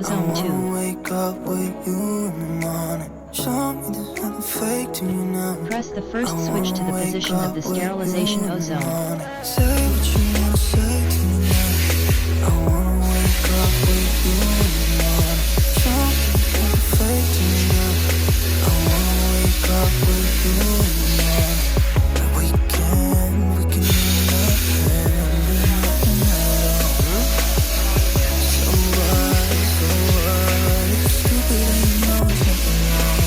ozone 2. Wake up with you in the morning. Show me there's nothing fake to me now. Press the first switch to the position of the sterilization ozone. Say what you wanna say to me now. I wanna wake up with you in the morning. Show me there's nothing fake to me now. I wanna wake up with you in the morning. Like we can do nothing at all. So what? It's stupid and you know it's nothing wrong.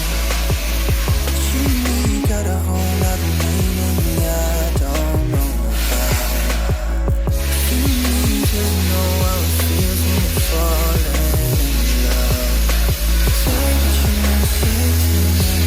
But you and me got a whole lot of meaning, yeah, I don't know how. You and me just know how it feels when we're falling in love. Say what you wanna say to me now.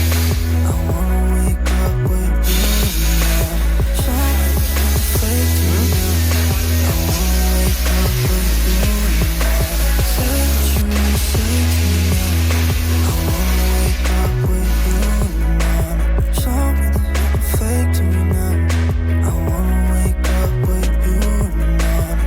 I wanna wake up with you in the morning. Show me there's nothing fake to me now. I wanna wake up with you in the morning. Say what you wanna say to me now. I wanna wake up with you in the morning. Show me there's nothing fake to me now. I wanna wake up with you in the morning.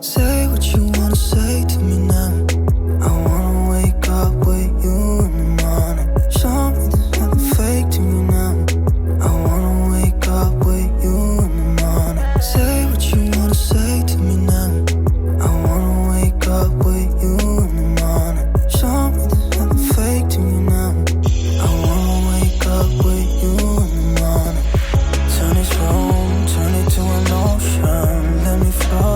Say what you wanna say to me now. I wanna wake up with you in the morning. Show me there's nothing fake to me now. I wanna wake up with you in the morning. Say what you wanna say to me now. I wanna wake up with you in the morning. Show me there's nothing fake to me now. I wanna wake up with you in the morning. Turn this room, turn it to an ocean. Let me float